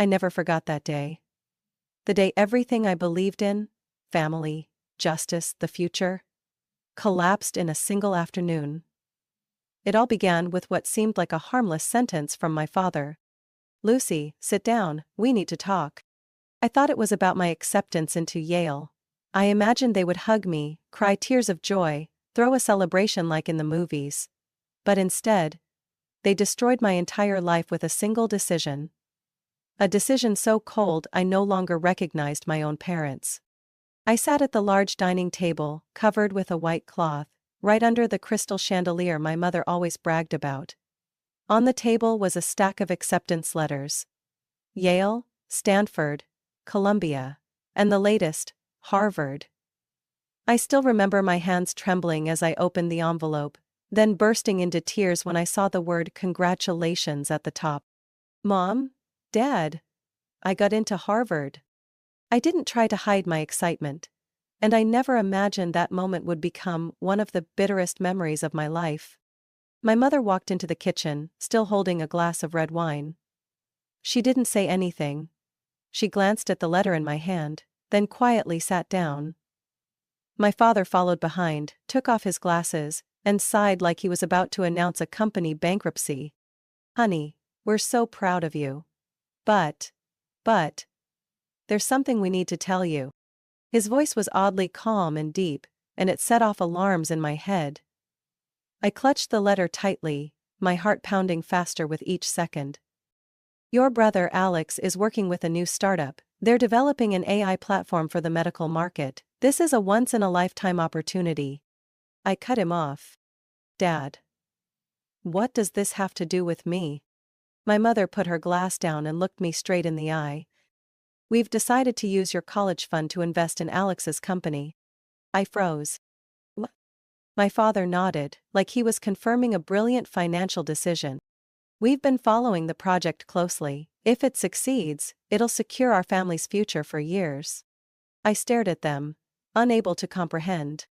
I never forgot that day. The day everything I believed in, family, justice, the future, collapsed in a single afternoon. It all began with what seemed like a harmless sentence from my father. "Lucy, sit down, we need to talk." I thought it was about my acceptance into Yale. I imagined they would hug me, cry tears of joy, throw a celebration like in the movies. But instead, they destroyed my entire life with a single decision. A decision so cold I no longer recognized my own parents. I sat at the large dining table, covered with a white cloth, right under the crystal chandelier my mother always bragged about. On the table was a stack of acceptance letters. Yale, Stanford, Columbia, and the latest, Harvard. I still remember my hands trembling as I opened the envelope, then bursting into tears when I saw the word congratulations at the top. "Mom? Dad? I got into Harvard." I didn't try to hide my excitement, and I never imagined that moment would become one of the bitterest memories of my life. My mother walked into the kitchen, still holding a glass of red wine. She didn't say anything. She glanced at the letter in my hand, then quietly sat down. My father followed behind, took off his glasses, and sighed like he was about to announce a company bankruptcy. "Honey, we're so proud of you. But, there's something we need to tell you." His voice was oddly calm and deep, and it set off alarms in my head. I clutched the letter tightly, my heart pounding faster with each second. "Your brother Alex is working with a new startup. They're developing an AI platform for the medical market. This is a once-in-a-lifetime opportunity." I cut him off. "Dad. What does this have to do with me?" My mother put her glass down and looked me straight in the eye. "We've decided to use your college fund to invest in Alex's company." I froze. "What?" My father nodded, like he was confirming a brilliant financial decision. "We've been following the project closely. If it succeeds, it'll secure our family's future for years." I stared at them, unable to comprehend.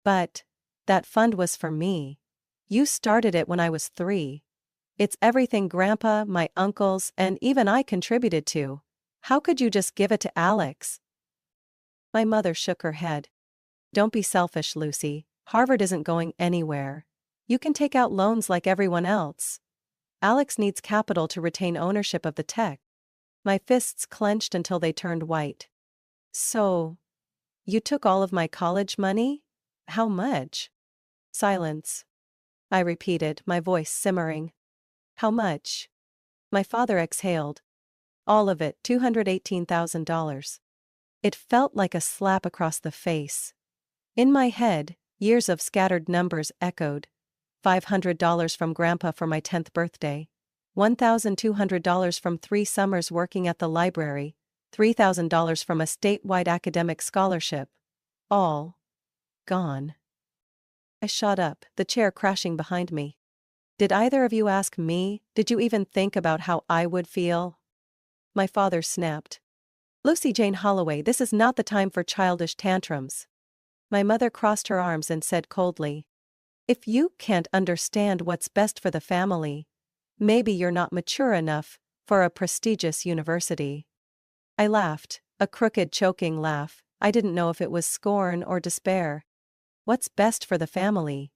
"But that fund was for me. You started it when I was 3. It's everything Grandpa, my uncles, and even I contributed to. How could you just give it to Alex?" My mother shook her head. "Don't be selfish, Lucy. Harvard isn't going anywhere. You can take out loans like everyone else. Alex needs capital to retain ownership of the tech." My fists clenched until they turned white. "So, you took all of my college money? How much?" Silence. I repeated, my voice simmering. "How much?" My father exhaled. "All of it, $218,000. It felt like a slap across the face. In my head, years of scattered numbers echoed. $500 from Grandpa for my 10th birthday. $1,200 from 3 summers working at the library. $3,000 from a statewide academic scholarship. All gone. I shot up, the chair crashing behind me. "Did either of you ask me? Did you even think about how I would feel?" My father snapped. "Lucy Jane Holloway, this is not the time for childish tantrums." My mother crossed her arms and said coldly, "If you can't understand what's best for the family, maybe you're not mature enough for a prestigious university." I laughed, a crooked, choking laugh. I didn't know if it was scorn or despair. What's best for the family?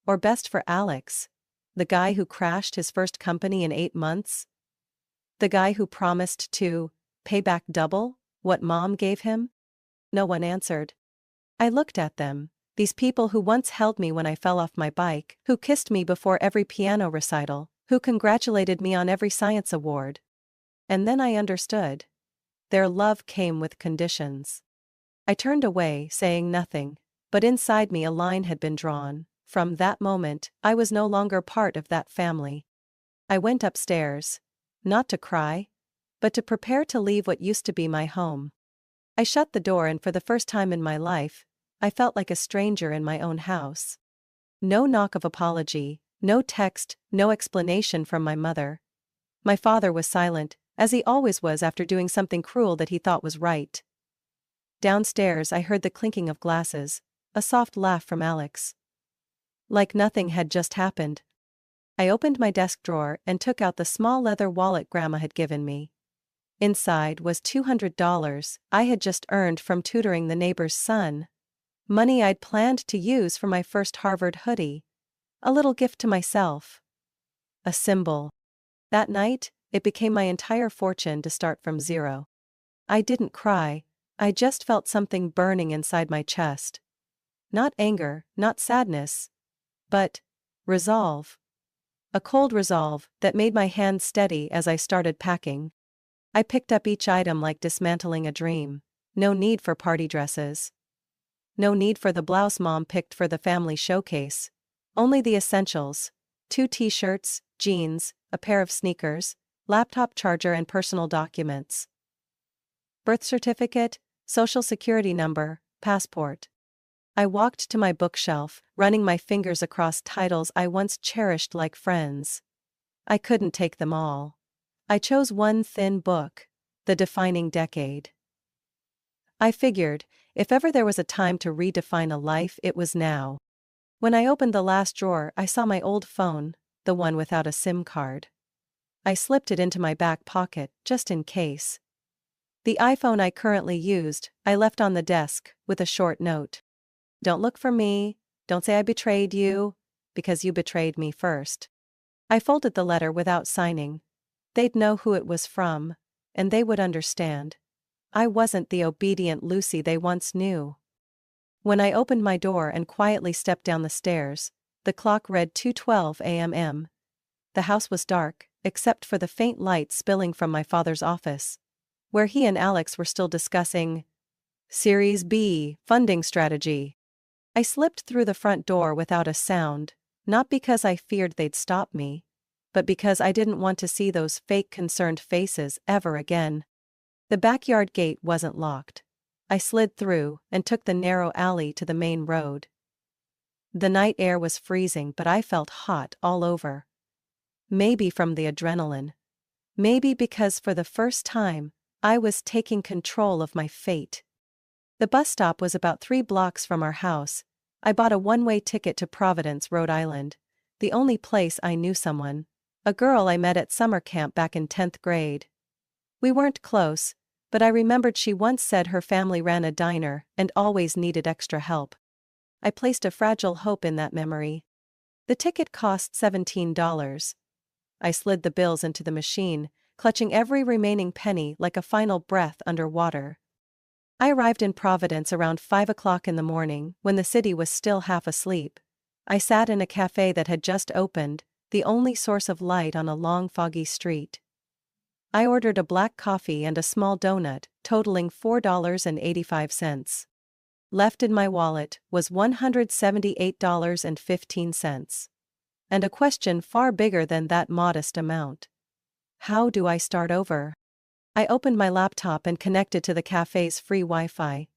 Or best for Alex? The guy who crashed his first company in 8 months? The guy who promised to pay back double what Mom gave him? No one answered. I looked at them, these people who once held me when I fell off my bike, who kissed me before every piano recital, who congratulated me on every science award. And then I understood. Their love came with conditions. I turned away, saying nothing, but inside me a line had been drawn. From that moment, I was no longer part of that family. I went upstairs, not to cry, but to prepare to leave what used to be my home. I shut the door, and for the first time in my life, I felt like a stranger in my own house. No knock of apology, no text, no explanation from my mother. My father was silent, as he always was after doing something cruel that he thought was right. Downstairs I heard the clinking of glasses, a soft laugh from Alex. Like nothing had just happened. I opened my desk drawer and took out the small leather wallet Grandma had given me. Inside was $200 I had just earned from tutoring the neighbor's son. Money I'd planned to use for my first Harvard hoodie. A little gift to myself. A symbol. That night, it became my entire fortune to start from zero. I didn't cry, I just felt something burning inside my chest. Not anger, not sadness, but resolve. A cold resolve that made my hands steady as I started packing. I picked up each item like dismantling a dream. No need for party dresses. No need for the blouse mom picked for the family showcase. Only the essentials: 2 t-shirts, jeans, a pair of sneakers, laptop charger and personal documents. Birth certificate, social security number, passport. I walked to my bookshelf, running my fingers across titles I once cherished like friends. I couldn't take them all. I chose one thin book, The Defining Decade. I figured, if ever there was a time to redefine a life, it was now. When I opened the last drawer, I saw my old phone, the one without a SIM card. I slipped it into my back pocket, just in case. The iPhone I currently used, I left on the desk, with a short note. Don't look for me, don't say I betrayed you, because you betrayed me first. I folded the letter without signing. They'd know who it was from, and they would understand. I wasn't the obedient Lucy they once knew. When I opened my door and quietly stepped down the stairs, the clock read 2:12 a.m. The house was dark, except for the faint light spilling from my father's office, where he and Alex were still discussing Series B funding strategy. I slipped through the front door without a sound, not because I feared they'd stop me, but because I didn't want to see those fake concerned faces ever again. The backyard gate wasn't locked. I slid through and took the narrow alley to the main road. The night air was freezing, but I felt hot all over. Maybe from the adrenaline. Maybe because for the first time, I was taking control of my fate. The bus stop was about 3 blocks from our house. I bought a one-way ticket to Providence, Rhode Island, the only place I knew someone, a girl I met at summer camp back in 10th grade. We weren't close, but I remembered she once said her family ran a diner and always needed extra help. I placed a fragile hope in that memory. The ticket cost $17. I slid the bills into the machine, clutching every remaining penny like a final breath underwater. I arrived in Providence around 5 o'clock in the morning, when the city was still half asleep. I sat in a cafe that had just opened, the only source of light on a long foggy street. I ordered a black coffee and a small donut, totaling $4.85. Left in my wallet was $178.15. And a question far bigger than that modest amount. How do I start over? I opened my laptop and connected to the cafe's free Wi-Fi.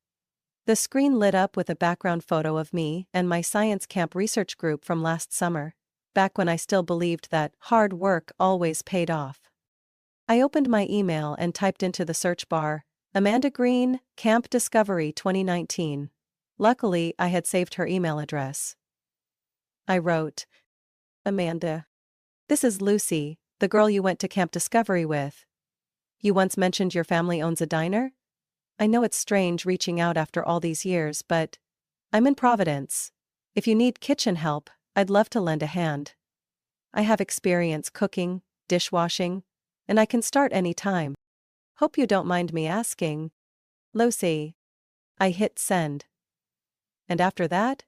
The screen lit up with a background photo of me and my science camp research group from last summer, back when I still believed that hard work always paid off. I opened my email and typed into the search bar, Amanda Green, Camp Discovery 2019. Luckily, I had saved her email address. I wrote, Amanda. This is Lucy, the girl you went to Camp Discovery with. You once mentioned your family owns a diner? I know it's strange reaching out after all these years, but I'm in Providence. If you need kitchen help, I'd love to lend a hand. I have experience cooking, dishwashing, and I can start any time. Hope you don't mind me asking. Lucy. I hit send. And after that,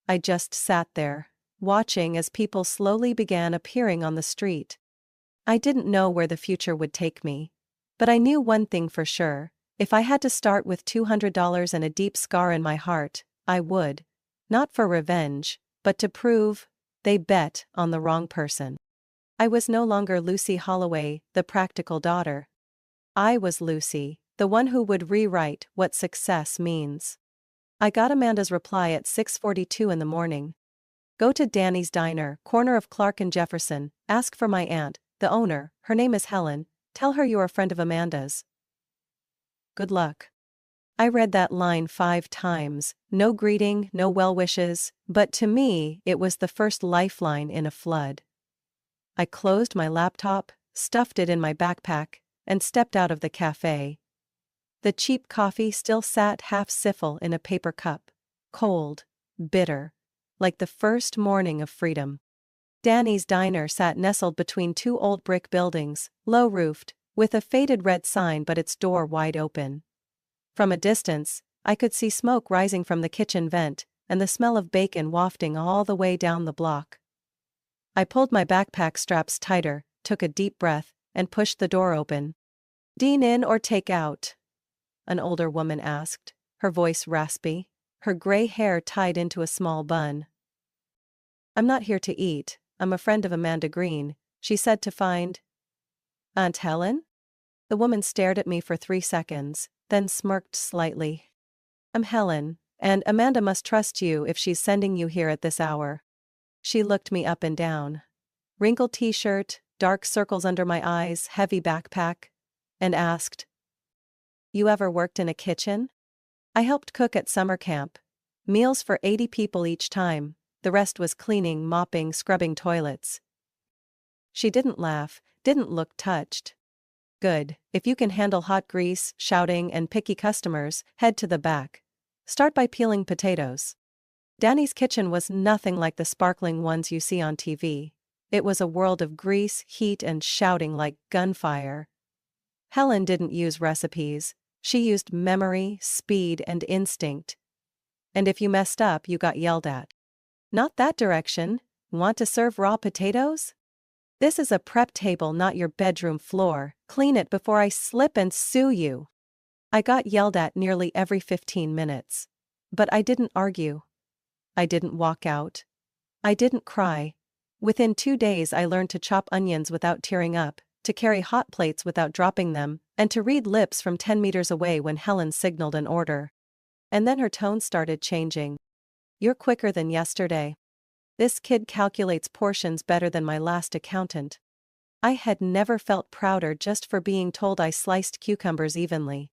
I just sat there, watching as people slowly began appearing on the street. I didn't know where the future would take me. But I knew one thing for sure: if I had to start with $200 and a deep scar in my heart, I would. Not for revenge, but to prove they bet on the wrong person. I was no longer Lucy Holloway, the practical daughter. I was Lucy, the one who would rewrite what success means. I got Amanda's reply at 6:42 in the morning. Go to Danny's Diner, corner of Clark and Jefferson, ask for my aunt, the owner, her name is Helen. Tell her you're a friend of Amanda's. Good luck. I read that line 5 times, no greeting, no well wishes, but to me, it was the first lifeline in a flood. I closed my laptop, stuffed it in my backpack, and stepped out of the cafe. The cheap coffee still sat half-siphon in a paper cup, cold, bitter, like the first morning of freedom. Danny's diner sat nestled between two old brick buildings, low-roofed, with a faded red sign but its door wide open. From a distance, I could see smoke rising from the kitchen vent, and the smell of bacon wafting all the way down the block. I pulled my backpack straps tighter, took a deep breath, and pushed the door open. "Dine in or take out?" an older woman asked, her voice raspy, her gray hair tied into a small bun. "I'm not here to eat, I'm a friend of Amanda Green," she said to find. "Aunt Helen?" The woman stared at me for 3 seconds, then smirked slightly. "I'm Helen, and Amanda must trust you if she's sending you here at this hour." She looked me up and down. Wrinkled t-shirt, dark circles under my eyes, heavy backpack, and asked, "You ever worked in a kitchen?" "I helped cook at summer camp. Meals for 80 people each time, the rest was cleaning, mopping, scrubbing toilets." She didn't laugh, didn't look touched. "Good, if you can handle hot grease, shouting, and picky customers, head to the back. Start by peeling potatoes." Danny's kitchen was nothing like the sparkling ones you see on TV. It was a world of grease, heat, and shouting like gunfire. Helen didn't use recipes, she used memory, speed, and instinct. And if you messed up, you got yelled at. "Not that direction, want to serve raw potatoes? This is a prep table, not your bedroom floor, clean it before I slip and sue you." I got yelled at nearly every 15 minutes. But I didn't argue. I didn't walk out. I didn't cry. Within 2 days I learned to chop onions without tearing up, to carry hot plates without dropping them, and to read lips from 10 meters away when Helen signaled an order. And then her tone started changing. "You're quicker than yesterday. This kid calculates portions better than my last accountant." I had never felt prouder just for being told I sliced cucumbers evenly.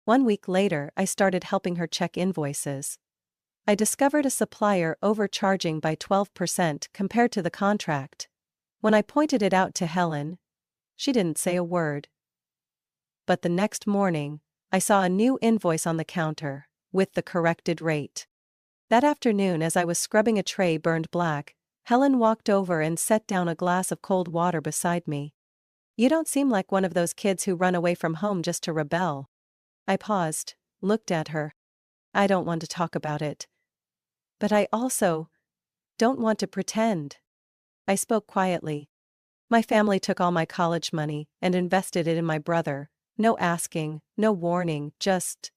1 week later, I started helping her check invoices. I discovered a supplier overcharging by 12% compared to the contract. When I pointed it out to Helen, she didn't say a word. But the next morning, I saw a new invoice on the counter, with the corrected rate. That afternoon, as I was scrubbing a tray burned black, Helen walked over and set down a glass of cold water beside me. "You don't seem like one of those kids who run away from home just to rebel." I paused, looked at her. "I don't want to talk about it. But I also don't want to pretend." I spoke quietly. "My family took all my college money and invested it in my brother. No asking, no warning, just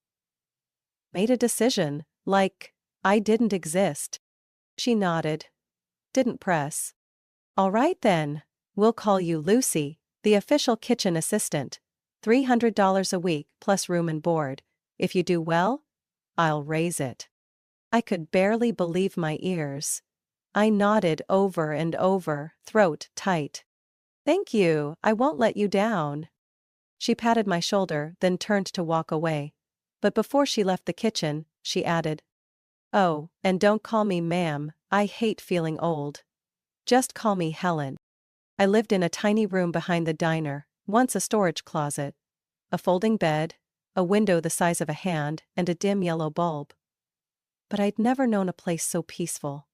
made a decision, like I didn't exist." She nodded. Didn't press. "All right then, we'll call you Lucy, the official kitchen assistant. $300 a week plus room and board. If you do well, I'll raise it." I could barely believe my ears. I nodded over and over, throat tight. "Thank you, I won't let you down." She patted my shoulder, then turned to walk away. But before she left the kitchen, she added, "Oh, and don't call me ma'am, I hate feeling old. Just call me Helen." I lived in a tiny room behind the diner, once a storage closet. A folding bed, a window the size of a hand, and a dim yellow bulb. But I'd never known a place so peaceful.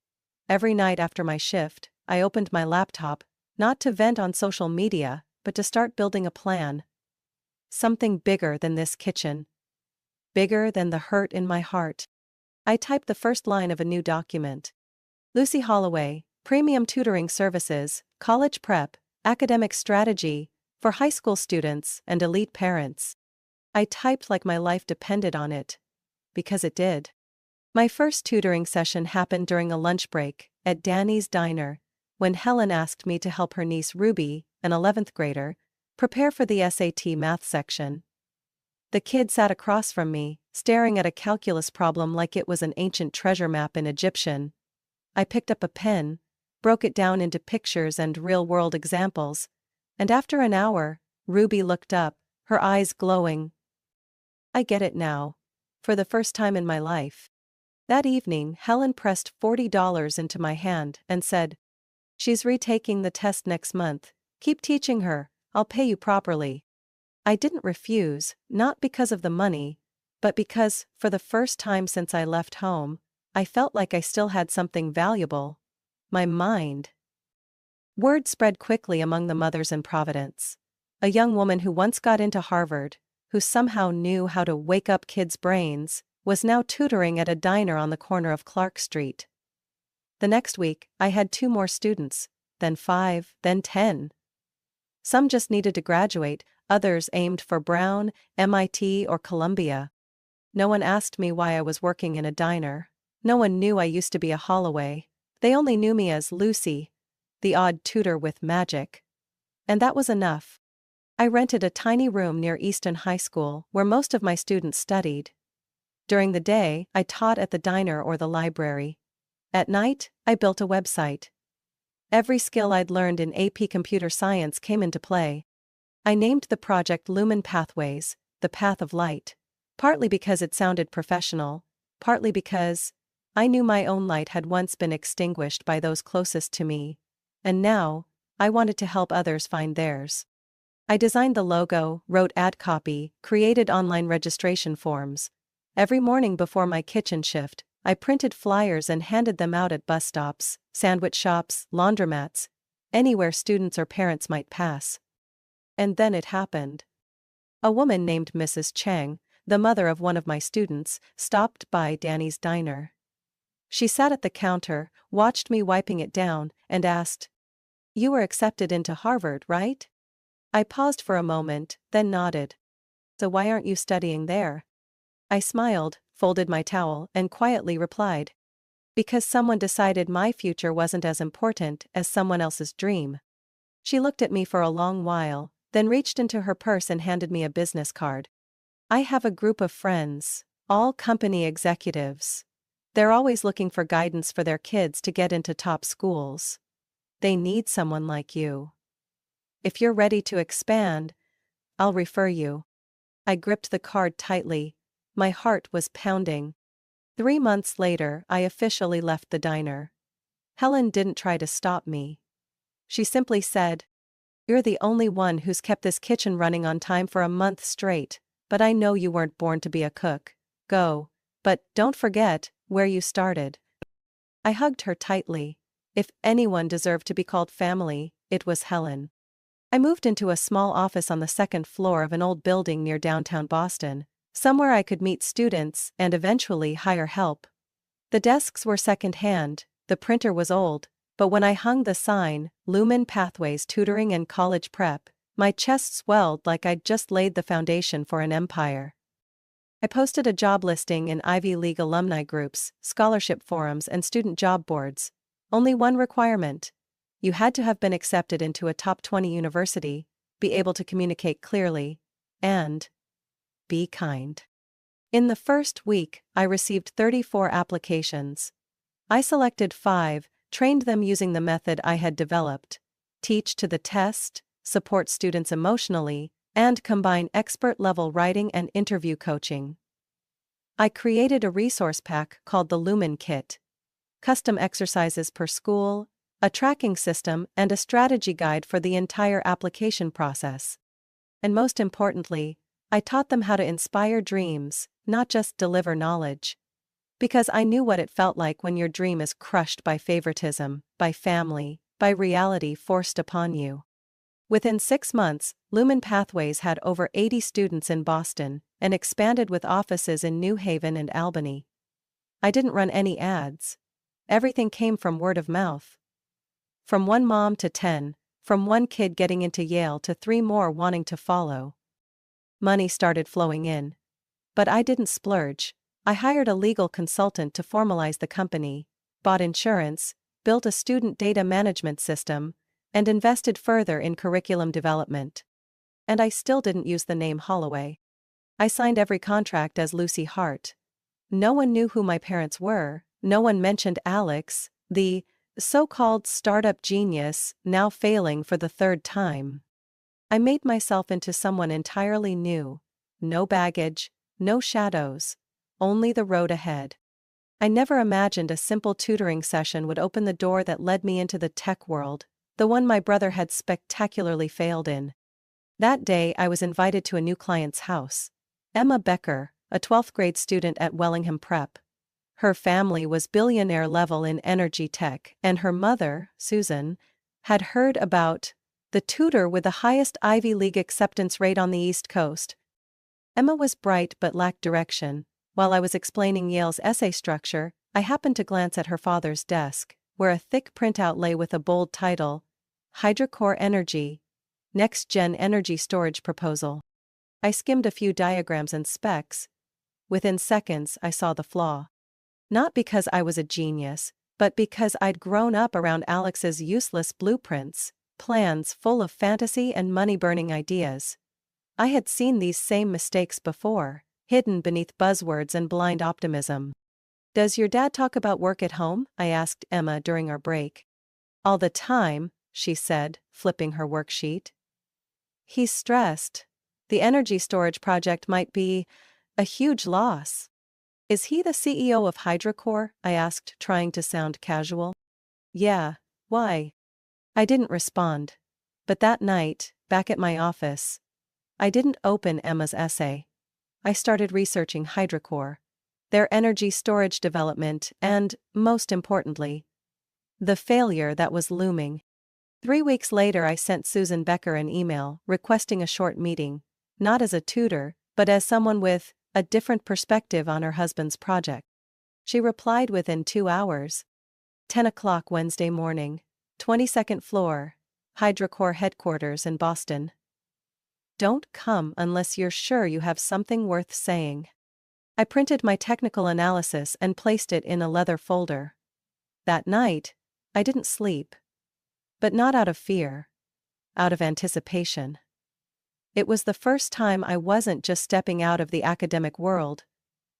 Every night after my shift, I opened my laptop, not to vent on social media, but to start building a plan. Something bigger than this kitchen. Bigger than the hurt in my heart. I typed the first line of a new document. Lucy Holloway, Premium Tutoring Services, College Prep, Academic Strategy, for high school students and elite parents. I typed like my life depended on it. Because it did. My first tutoring session happened during a lunch break, at Danny's diner, when Helen asked me to help her niece Ruby, an 11th grader, prepare for the SAT math section. The kid sat across from me, staring at a calculus problem like it was an ancient treasure map in Egyptian. I picked up a pen, broke it down into pictures and real-world examples, and after an hour, Ruby looked up, her eyes glowing. "I get it now. For the first time in my life." That evening, Helen pressed $40 into my hand and said, "She's retaking the test next month. Keep teaching her, I'll pay you properly." I didn't refuse, not because of the money, but because, for the first time since I left home, I felt like I still had something valuable: my mind. Word spread quickly among the mothers in Providence. A young woman who once got into Harvard, who somehow knew how to wake up kids' brains, was now tutoring at a diner on the corner of Clark Street. The next week, I had 2 more students, then 5, then 10. Some just needed to graduate, others aimed for Brown, MIT, or Columbia. No one asked me why I was working in a diner. No one knew I used to be a Holloway. They only knew me as Lucy, the odd tutor with magic. And that was enough. I rented a tiny room near Easton High School, where most of my students studied. During the day, I taught at the diner or the library. At night, I built a website. Every skill I'd learned in AP Computer Science came into play. I named the project Lumen Pathways, the path of light, partly because it sounded professional, partly because I knew my own light had once been extinguished by those closest to me, and now I wanted to help others find theirs. I designed the logo, wrote ad copy, created online registration forms. Every morning before my kitchen shift, I printed flyers and handed them out at bus stops, sandwich shops, laundromats, anywhere students or parents might pass. And then it happened. A woman named Mrs. Chang, the mother of one of my students, stopped by Danny's diner. She sat at the counter, watched me wiping it down, and asked, "You were accepted into Harvard, right?" I paused for a moment, then nodded. "So why aren't you studying there?" I smiled, folded my towel, and quietly replied, "Because someone decided my future wasn't as important as someone else's dream." She looked at me for a long while, then reached into her purse and handed me a business card. "I have a group of friends, all company executives. They're always looking for guidance for their kids to get into top schools. They need someone like you. If you're ready to expand, I'll refer you." I gripped the card tightly. My heart was pounding. 3 months later, I officially left the diner. Helen didn't try to stop me. She simply said, "You're the only one who's kept this kitchen running on time for a month straight, but I know you weren't born to be a cook. Go. But don't forget where you started." I hugged her tightly. If anyone deserved to be called family, it was Helen. I moved into a small office on the 2nd floor of an old building near downtown Boston, somewhere I could meet students and eventually hire help. The desks were second-hand, the printer was old, but when I hung the sign, Lumen Pathways Tutoring and College Prep, my chest swelled like I'd just laid the foundation for an empire. I posted a job listing in Ivy League alumni groups, scholarship forums, and student job boards. Only one requirement: you had to have been accepted into a top 20 university, be able to communicate clearly, and be kind. In the first week, I received 34 applications. I selected 5, trained them using the method I had developed: teach to the test, support students emotionally, and combine expert-level writing and interview coaching. I created a resource pack called the Lumen Kit: custom exercises per school, a tracking system, and a strategy guide for the entire application process. And most importantly, I taught them how to inspire dreams, not just deliver knowledge. Because I knew what it felt like when your dream is crushed by favoritism, by family, by reality forced upon you. Within 6 months, Lumen Pathways had over 80 students in Boston and expanded with offices in New Haven and Albany. I didn't run any ads. Everything came from word of mouth. From one mom to 10, from one kid getting into Yale to 3 more wanting to follow. Money started flowing in. But I didn't splurge. I hired a legal consultant to formalize the company, bought insurance, built a student data management system, and invested further in curriculum development. And I still didn't use the name Holloway. I signed every contract as Lucy Hart. No one knew who my parents were, no one mentioned Alex, the so-called startup genius, now failing for the 3rd time. I made myself into someone entirely new. No baggage, no shadows, only the road ahead. I never imagined a simple tutoring session would open the door that led me into the tech world, the one my brother had spectacularly failed in. That day I was invited to a new client's house. Emma Becker, a 12th grade student at Wellingham Prep. Her family was billionaire level in energy tech, and her mother, Susan, had heard about the tutor with the highest Ivy League acceptance rate on the East Coast. Emma was bright but lacked direction. While I was explaining Yale's essay structure, I happened to glance at her father's desk, where a thick printout lay with a bold title, HydroCore Energy, Next Gen Energy Storage Proposal. I skimmed a few diagrams and specs. Within seconds, I saw the flaw. Not because I was a genius, but because I'd grown up around Alex's useless blueprints, plans full of fantasy and money-burning ideas. I had seen these same mistakes before, hidden beneath buzzwords and blind optimism. "Does your dad talk about work at home?" I asked Emma during our break. "All the time," she said, flipping her worksheet. "He's stressed. The energy storage project might be a huge loss." "Is he the CEO of HydroCore?" I asked, trying to sound casual. "Yeah, why?" I didn't respond. But that night, back at my office, I didn't open Emma's essay. I started researching HydroCore, their energy storage development, and, most importantly, the failure that was looming. 3 weeks later, I sent Susan Becker an email requesting a short meeting, not as a tutor, but as someone with a different perspective on her husband's project. She replied within 2 hours. 10 o'clock Wednesday morning, 22nd floor, HydroCore headquarters in Boston. Don't come unless you're sure you have something worth saying. I printed my technical analysis and placed it in a leather folder. That night, I didn't sleep. But not out of fear. Out of anticipation. It was the first time I wasn't just stepping out of the academic world,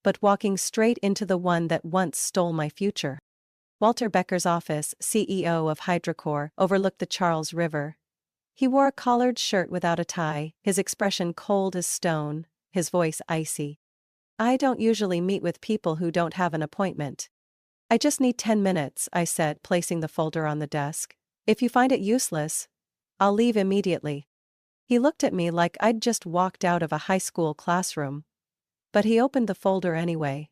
but walking straight into the one that once stole my future. Walter Becker's office, CEO of HydroCore, overlooked the Charles River. He wore a collared shirt without a tie, his expression cold as stone, his voice icy. "I don't usually meet with people who don't have an appointment. I just need 10 minutes, I said, placing the folder on the desk. "If you find it useless, I'll leave immediately." He looked at me like I'd just walked out of a high school classroom. But he opened the folder anyway.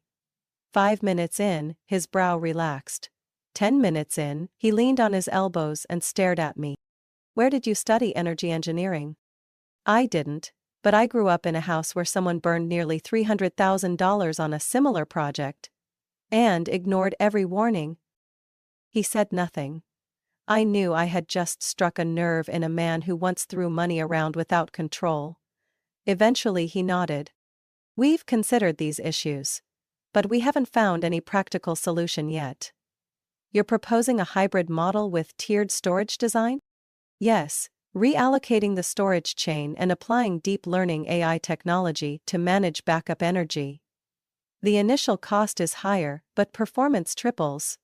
5 minutes in, his brow relaxed. 10 minutes in, he leaned on his elbows and stared at me. "Where did you study energy engineering?" I didn't, but I grew up in a house where someone burned nearly $300,000 on a similar project and ignored every warning. He said nothing. I knew I had just struck a nerve in a man who once threw money around without control. Eventually he nodded. "We've considered these issues, but we haven't found any practical solution yet." "You're proposing a hybrid model with tiered storage design?" "Yes, reallocating the storage chain and applying deep learning AI technology to manage backup energy. The initial cost is higher, but performance triples.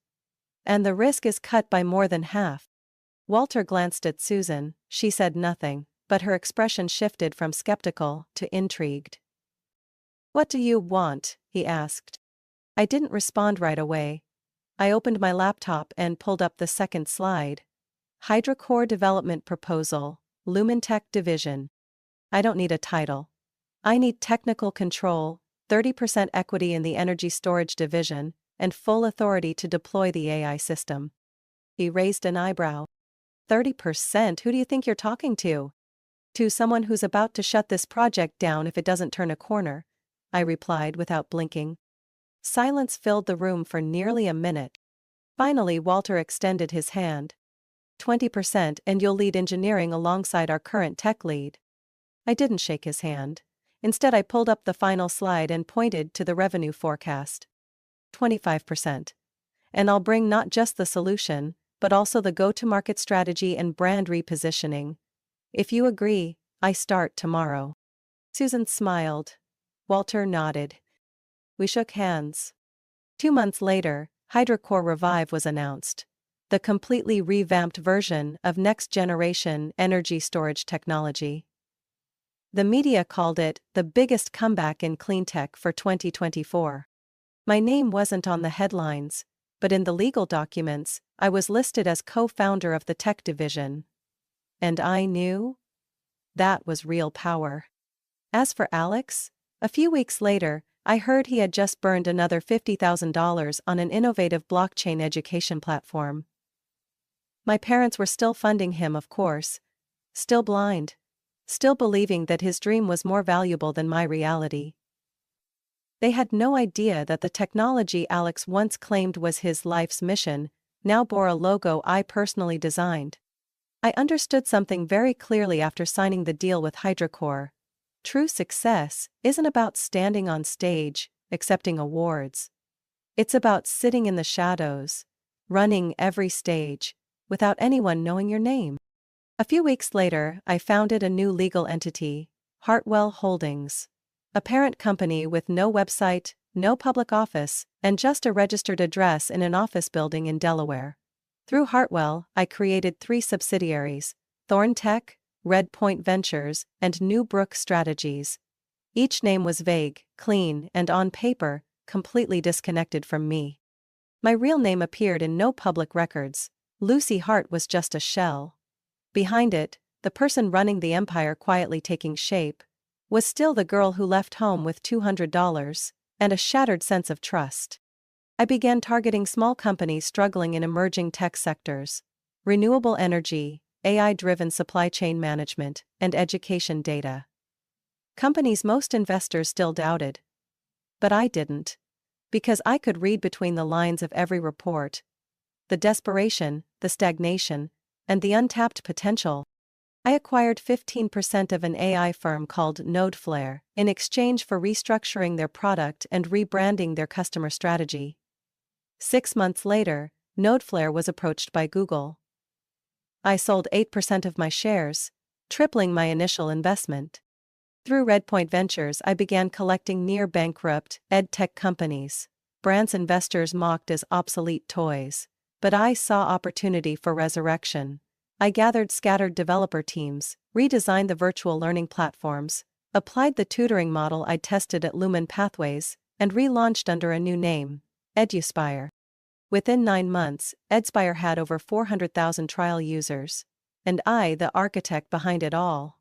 And the risk is cut by more than half." Walter glanced at Susan. She said nothing, but her expression shifted from skeptical to intrigued. "What do you want?" he asked. I didn't respond right away. I opened my laptop and pulled up the second slide. HydroCore Development Proposal, Lumentech Division. I don't need a title. I need technical control, 30% equity in the energy storage division, and full authority to deploy the AI system. He raised an eyebrow. 30%? Who do you think you're talking to?" "To someone who's about to shut this project down if it doesn't turn a corner," I replied without blinking. Silence filled the room for nearly a minute. Finally, Walter extended his hand. 20% and you'll lead engineering alongside our current tech lead." I didn't shake his hand. Instead, I pulled up the final slide and pointed to the revenue forecast. 25%. And I'll bring not just the solution, but also the go-to-market strategy and brand repositioning. If you agree, I start tomorrow." Susan smiled. Walter nodded. We shook hands. 2 months later, HydroCore Revive was announced. The completely revamped version of next-generation energy storage technology. The media called it the biggest comeback in cleantech for 2024. My name wasn't on the headlines, but in the legal documents, I was listed as co-founder of the tech division. And I knew That was real power. As for Alex, a few weeks later, I heard he had just burned another $50,000 on an innovative blockchain education platform. My parents were still funding him, of course. Still blind. Still believing that his dream was more valuable than my reality. They had no idea that the technology Alex once claimed was his life's mission now bore a logo I personally designed. I understood something very clearly after signing the deal with HydroCore. True success isn't about standing on stage, accepting awards. It's about sitting in the shadows, running every stage, without anyone knowing your name. A few weeks later, I founded a new legal entity, Hartwell Holdings. A parent company with no website, no public office, and just a registered address in an office building in Delaware. Through Hartwell, I created 3 subsidiaries: Thorn Tech, Red Point Ventures, and New Brook Strategies. Each name was vague, clean, and on paper, completely disconnected from me. My real name appeared in no public records. Lucy Hart was just a shell. Behind it, the person running the empire quietly taking shape, was still the girl who left home with $200 and a shattered sense of trust. I began targeting small companies struggling in emerging tech sectors: renewable energy, AI-driven supply chain management, and education data. Companies most investors still doubted. But I didn't. Because I could read between the lines of every report. The desperation, the stagnation, and the untapped potential. I acquired 15% of an AI firm called Nodeflare in exchange for restructuring their product and rebranding their customer strategy. 6 months later, Nodeflare was approached by Google. I sold 8% of my shares, tripling my initial investment. Through Redpoint Ventures, I began collecting near-bankrupt edtech companies, brands investors mocked as obsolete toys. But I saw opportunity for resurrection. I gathered scattered developer teams, redesigned the virtual learning platforms, applied the tutoring model I'd tested at Lumen Pathways, and relaunched under a new name, EduSpire. Within 9 months, EduSpire had over 400,000 trial users. And I, the architect behind it all,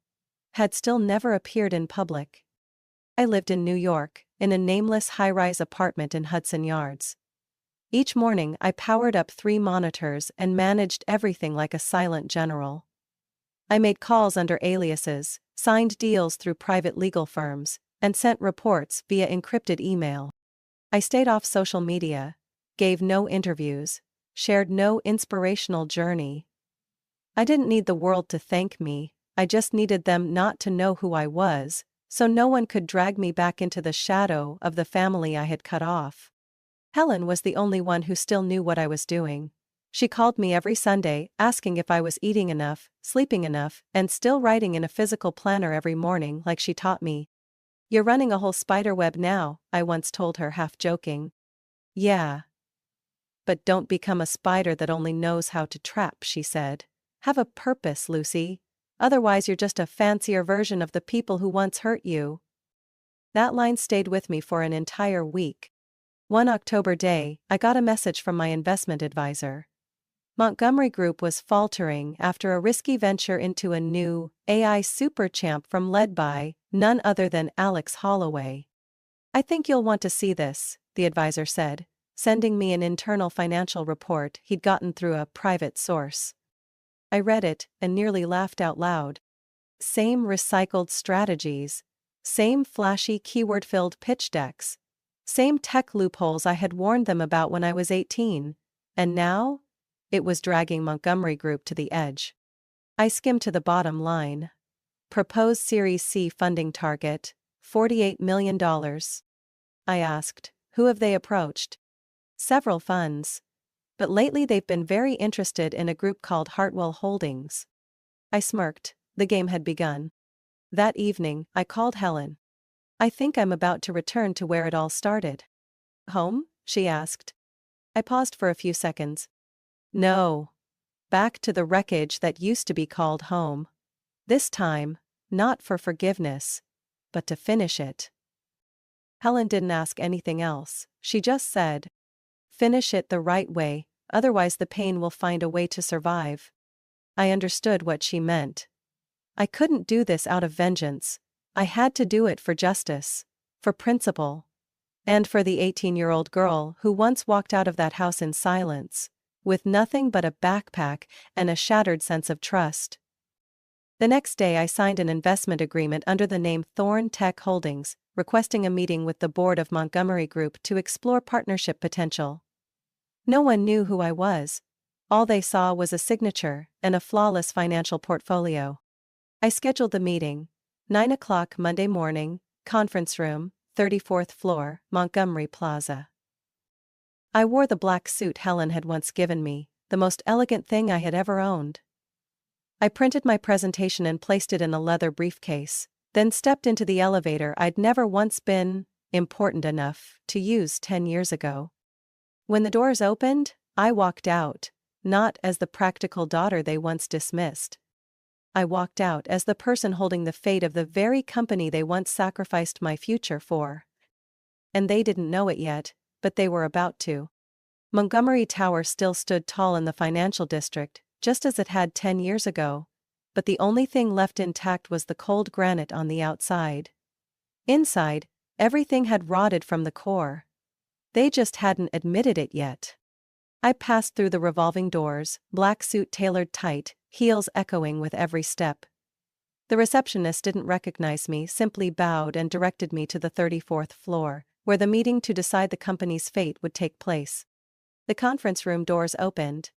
had still never appeared in public. I lived in New York, in a nameless high-rise apartment in Hudson Yards. Each morning I powered up 3 monitors and managed everything like a silent general. I made calls under aliases, signed deals through private legal firms, and sent reports via encrypted email. I stayed off social media, gave no interviews, shared no inspirational journey. I didn't need the world to thank me, I just needed them not to know who I was, so no one could drag me back into the shadow of the family I had cut off. Helen was the only one who still knew what I was doing. She called me every Sunday, asking if I was eating enough, sleeping enough, and still writing in a physical planner every morning like she taught me. "You're running a whole spider web now," I once told her, half joking. "Yeah. But don't become a spider that only knows how to trap," she said. "Have a purpose, Lucy. Otherwise you're just a fancier version of the people who once hurt you." That line stayed with me for an entire week. One October day, I got a message from my investment advisor. Montgomery Group was faltering after a risky venture into a new AI super champ from led by none other than Alex Holloway. "I think you'll want to see this," the advisor said, sending me an internal financial report he'd gotten through a private source. I read it and nearly laughed out loud. Same recycled strategies, same flashy keyword-filled pitch decks, same tech loopholes I had warned them about when I was 18, and now? It was dragging Montgomery Group to the edge. I skimmed to the bottom line. Proposed Series C funding target, $48 million. I asked, who have they approached? Several funds. But lately they've been very interested in a group called Hartwell Holdings. I smirked, the game had begun. That evening, I called Helen. "I think I'm about to return to where it all started." "Home?" she asked. I paused for a few seconds. "No. Back to the wreckage that used to be called home. This time, not for forgiveness, but to finish it." Helen didn't ask anything else, she just said, "Finish it the right way, otherwise the pain will find a way to survive." I understood what she meant. I couldn't do this out of vengeance. I had to do it for justice, for principle, and for the 18-year-old girl who once walked out of that house in silence, with nothing but a backpack and a shattered sense of trust. The next day I signed an investment agreement under the name Thorn Tech Holdings, requesting a meeting with the board of Montgomery Group to explore partnership potential. No one knew who I was. All they saw was a signature and a flawless financial portfolio. I scheduled the meeting. 9 o'clock Monday morning, conference room, 34th floor, Montgomery Plaza. I wore the black suit Helen had once given me, the most elegant thing I had ever owned. I printed my presentation and placed it in a leather briefcase, then stepped into the elevator I'd never once been important enough to use 10 years ago. When the doors opened, I walked out, not as the practical daughter they once dismissed. I walked out as the person holding the fate of the very company they once sacrificed my future for. And they didn't know it yet, but they were about to. Montgomery Tower still stood tall in the financial district, just as it had 10 years ago, but the only thing left intact was the cold granite on the outside. Inside, everything had rotted from the core. They just hadn't admitted it yet. I passed through the revolving doors, black suit tailored tight, heels echoing with every step. The receptionist didn't recognize me, simply bowed and directed me to the 34th floor, where the meeting to decide the company's fate would take place. The conference room doors opened.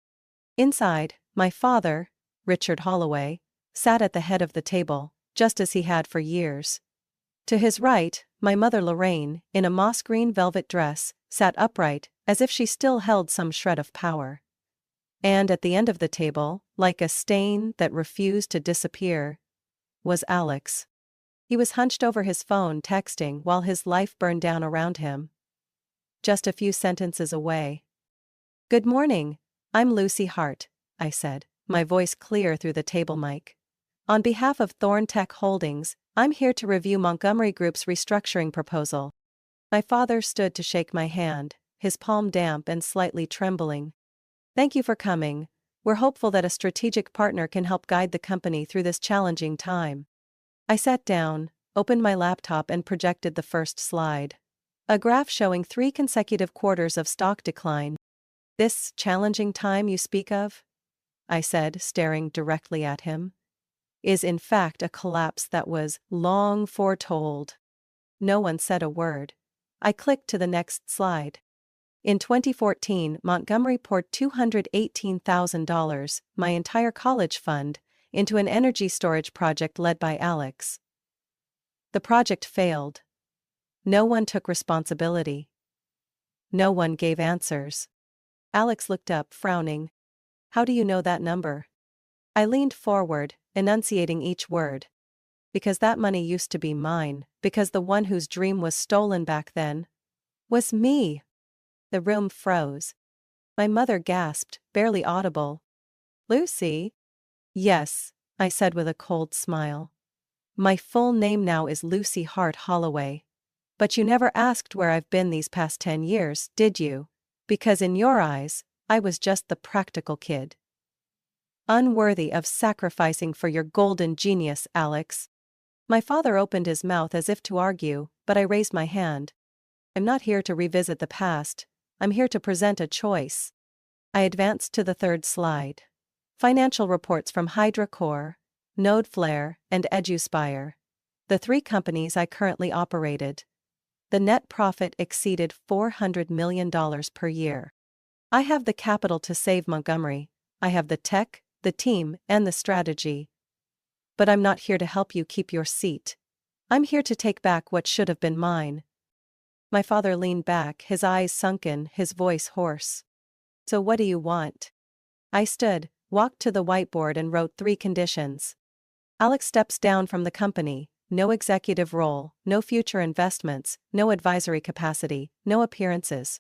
Inside, my father, Richard Holloway, sat at the head of the table, just as he had for years. To his right, my mother Lorraine, in a moss green velvet dress, sat upright, as if she still held some shred of power. And at the end of the table, like a stain that refused to disappear, was Alex. He was hunched over his phone texting while his life burned down around him. Just a few sentences away. "Good morning, I'm Lucy Hart," I said, my voice clear through the table mic. "On behalf of Thorn Tech Holdings, I'm here to review Montgomery Group's restructuring proposal." My father stood to shake my hand, his palm damp and slightly trembling. "Thank you for coming. We're hopeful that a strategic partner can help guide the company through this challenging time." I sat down, opened my laptop and projected the first slide. A graph showing 3 consecutive quarters of stock decline. "This challenging time you speak of," I said, staring directly at him, "is in fact a collapse that was long foretold." No one said a word. I clicked to the next slide. In 2014, Montgomery poured $218,000, my entire college fund, into an energy storage project led by Alex. The project failed. No one took responsibility. No one gave answers. Alex looked up, frowning. "How do you know that number?" I leaned forward, enunciating each word. "Because that money used to be mine, because the one whose dream was stolen back then was me." The room froze. My mother gasped, barely audible. "Lucy?" "Yes," I said with a cold smile. "My full name now is Lucy Hart Holloway. But you never asked where I've been these past 10 years, did you? Because in your eyes, I was just the practical kid. Unworthy of sacrificing for your golden genius, Alex." My father opened his mouth as if to argue, but I raised my hand. "I'm not here to revisit the past. I'm here to present a choice." I advanced to the third slide. Financial reports from HydroCore, NodeFlare, and EduSpire. The 3 companies I currently operated. The net profit exceeded $400 million per year. I have the capital to save Montgomery. I have the tech, the team, and the strategy. But I'm not here to help you keep your seat. I'm here to take back what should have been mine. My father leaned back, his eyes sunken, his voice hoarse. "So what do you want?" I stood, walked to the whiteboard and wrote 3 conditions. Alex steps down from the company, no executive role, no future investments, no advisory capacity, no appearances.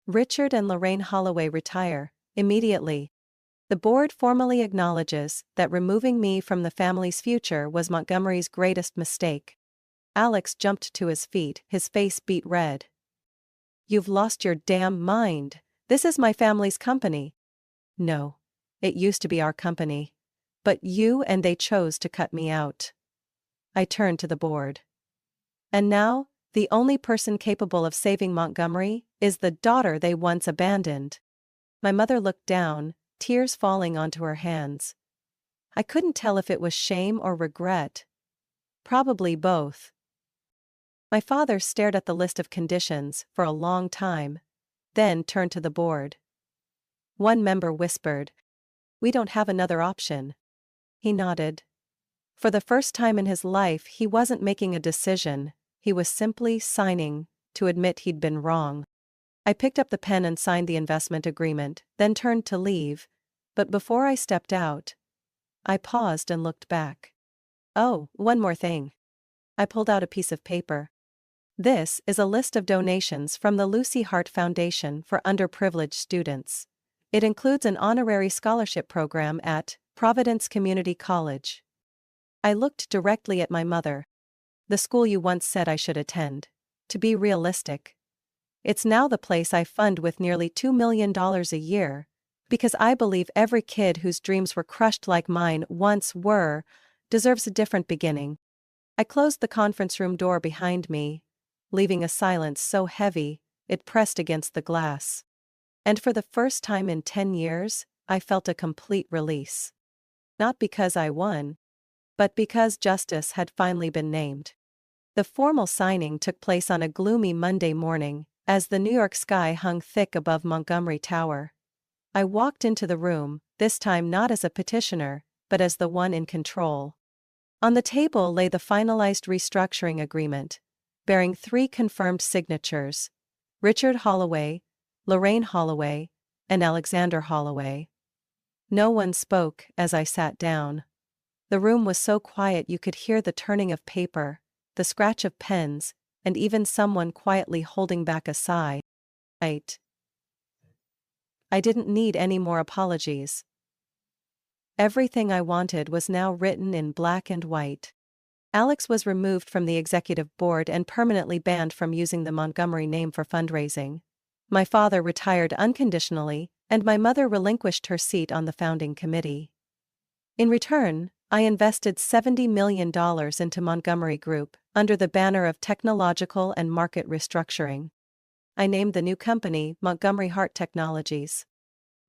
Richard and Lorraine Holloway retire, immediately. The board formally acknowledges that removing me from the family's future was Montgomery's greatest mistake. Alex jumped to his feet, his face beet red. "You've lost your damn mind. This is my family's company." "No. It used to be our company. But you and they chose to cut me out. I turned to the board. And now, the only person capable of saving Montgomery is the daughter they once abandoned. My mother looked down, tears falling onto her hands. I couldn't tell if it was shame or regret. Probably both. My father stared at the list of conditions for a long time, then turned to the board. One member whispered, "We don't have another option." He nodded. For the first time in his life, he wasn't making a decision, he was simply signing to admit he'd been wrong. I picked up the pen and signed the investment agreement, then turned to leave, but before I stepped out, I paused and looked back. Oh, one more thing. I pulled out a piece of paper. This is a list of donations from the Lucy Hart Foundation for underprivileged students. It includes an honorary scholarship program at Providence Community College. I looked directly at my mother. The school you once said I should attend. To be realistic. It's now the place I fund with nearly $2 million a year, because I believe every kid whose dreams were crushed like mine once were, deserves a different beginning. I closed the conference room door behind me, leaving a silence so heavy, it pressed against the glass. And for the first time in 10 years, I felt a complete release. Not because I won, but because justice had finally been named. The formal signing took place on a gloomy Monday morning, as the New York sky hung thick above Montgomery Tower. I walked into the room, this time not as a petitioner, but as the one in control. On the table lay the finalized restructuring agreement, bearing 3 confirmed signatures: Richard Holloway, Lorraine Holloway, and Alexander Holloway. No one spoke as I sat down. The room was so quiet you could hear the turning of paper, the scratch of pens, and even someone quietly holding back a sigh. I didn't need any more apologies. Everything I wanted was now written in black and white. Alex was removed from the executive board and permanently banned from using the Montgomery name for fundraising. My father retired unconditionally, and my mother relinquished her seat on the founding committee. In return, I invested $70 million into Montgomery Group, under the banner of technological and market restructuring. I named the new company Montgomery Hart Technologies.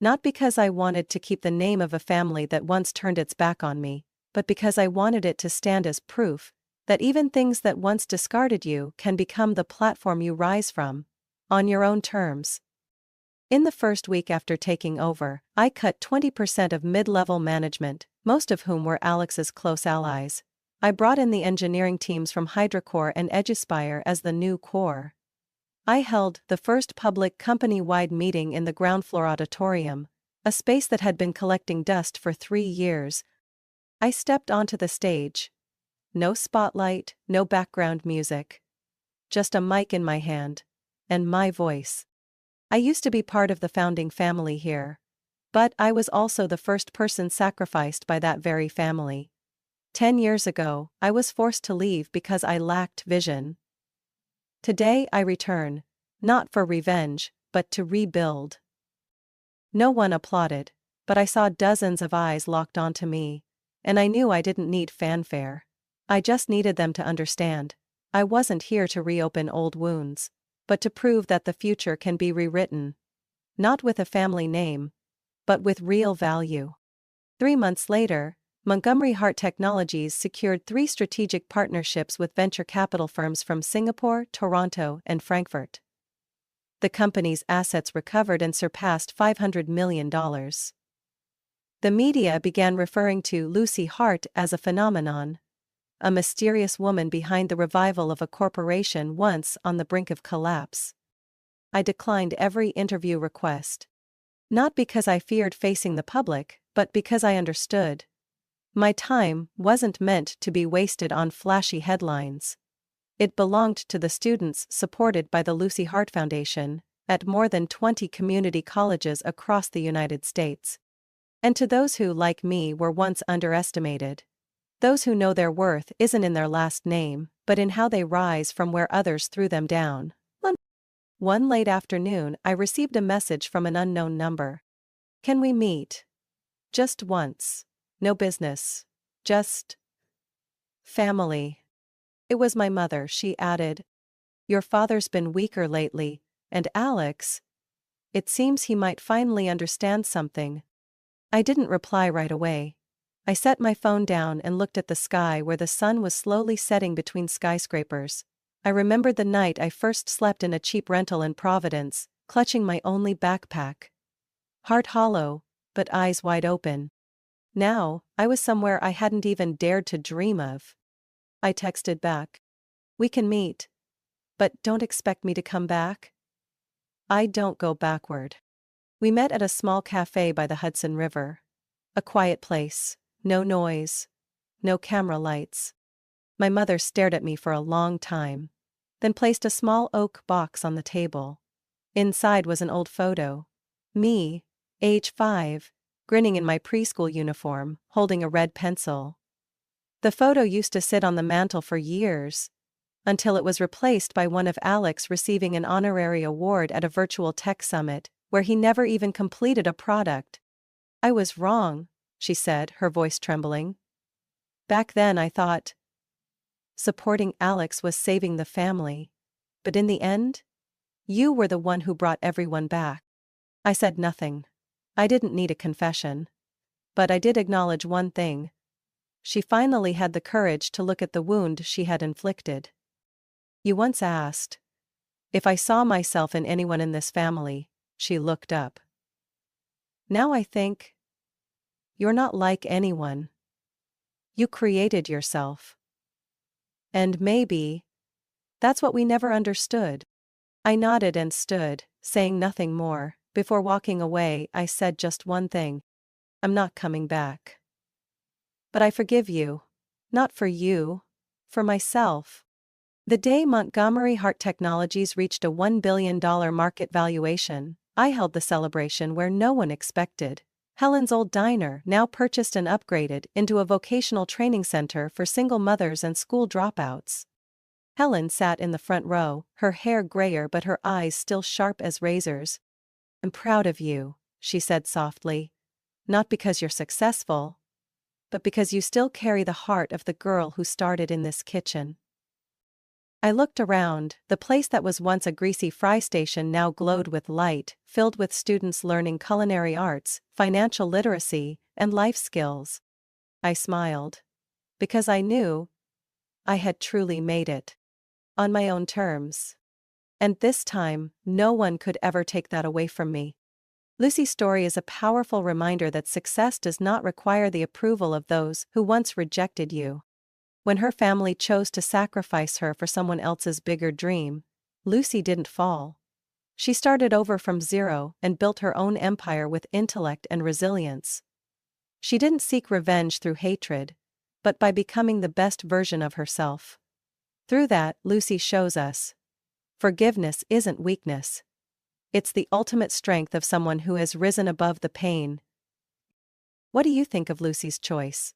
Not because I wanted to keep the name of a family that once turned its back on me, but because I wanted it to stand as proof that even things that once discarded you can become the platform you rise from, on your own terms. In the first week after taking over, I cut 20% of mid-level management, most of whom were Alex's close allies. I brought in the engineering teams from HydroCore and EduSpire as the new core. I held the first public company-wide meeting in the ground floor auditorium, a space that had been collecting dust for 3 years. I stepped onto the stage. No spotlight, no background music. Just a mic in my hand. And my voice. I used to be part of the founding family here. But I was also the first person sacrificed by that very family. 10 years ago, I was forced to leave because I lacked vision. Today I return, not for revenge, but to rebuild. No one applauded, but I saw dozens of eyes locked onto me, and I knew I didn't need fanfare. I just needed them to understand. I wasn't here to reopen old wounds, but to prove that the future can be rewritten. Not with a family name, but with real value. 3 months later, Montgomery Hart Technologies secured 3 strategic partnerships with venture capital firms from Singapore, Toronto, and Frankfurt. The company's assets recovered and surpassed $500 million. The media began referring to Lucy Hart as a phenomenon, a mysterious woman behind the revival of a corporation once on the brink of collapse. I declined every interview request. Not because I feared facing the public, but because I understood. My time wasn't meant to be wasted on flashy headlines. It belonged to the students supported by the Lucy Hart Foundation, at more than 20 community colleges across the United States. And to those who, like me, were once underestimated. Those who know their worth isn't in their last name, but in how they rise from where others threw them down. One late afternoon, I received a message from an unknown number. "Can we meet? Just once." No business. Just family. It was my mother, she added. Your father's been weaker lately, and Alex, it seems he might finally understand something. I didn't reply right away. I set my phone down and looked at the sky where the sun was slowly setting between skyscrapers. I remembered the night I first slept in a cheap rental in Providence, clutching my only backpack. Heart hollow, but eyes wide open. Now, I was somewhere I hadn't even dared to dream of. I texted back. We can meet. But don't expect me to come back. I don't go backward. We met at a small cafe by the Hudson River. A quiet place, no noise, no camera lights. My mother stared at me for a long time, then placed a small oak box on the table. Inside was an old photo. Me, age 5, grinning in my preschool uniform, holding a red pencil. The photo used to sit on the mantel for years, until it was replaced by one of Alex receiving an honorary award at a virtual tech summit, where he never even completed a product. I was wrong, she said, her voice trembling. Back then I thought supporting Alex was saving the family. But in the end, you were the one who brought everyone back. I said nothing. I didn't need a confession. But I did acknowledge one thing. She finally had the courage to look at the wound she had inflicted. You once asked if I saw myself in anyone in this family. She looked up. Now I think you're not like anyone. You created yourself. And maybe that's what we never understood. I nodded and stood, saying nothing more. Before walking away, I said just one thing. I'm not coming back. But I forgive you. Not for you. For myself. The day Montgomery Hart Technologies reached a $1 billion market valuation, I held the celebration where no one expected. Helen's old diner, now purchased and upgraded into a vocational training center for single mothers and school dropouts. Helen sat in the front row, her hair grayer but her eyes still sharp as razors. I'm proud of you, she said softly. Not because you're successful, but because you still carry the heart of the girl who started in this kitchen. I looked around. The place that was once a greasy fry station now glowed with light, filled with students learning culinary arts, financial literacy, and life skills. I smiled. Because I knew I had truly made it. On my own terms. And this time, no one could ever take that away from me. Lucy's story is a powerful reminder that success does not require the approval of those who once rejected you. When her family chose to sacrifice her for someone else's bigger dream, Lucy didn't fall. She started over from zero and built her own empire with intellect and resilience. She didn't seek revenge through hatred, but by becoming the best version of herself. Through that, Lucy shows us forgiveness isn't weakness. It's the ultimate strength of someone who has risen above the pain. What do you think of Lucy's choice?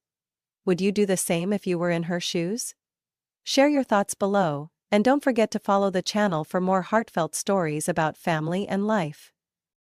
Would you do the same if you were in her shoes? Share your thoughts below, and don't forget to follow the channel for more heartfelt stories about family and life.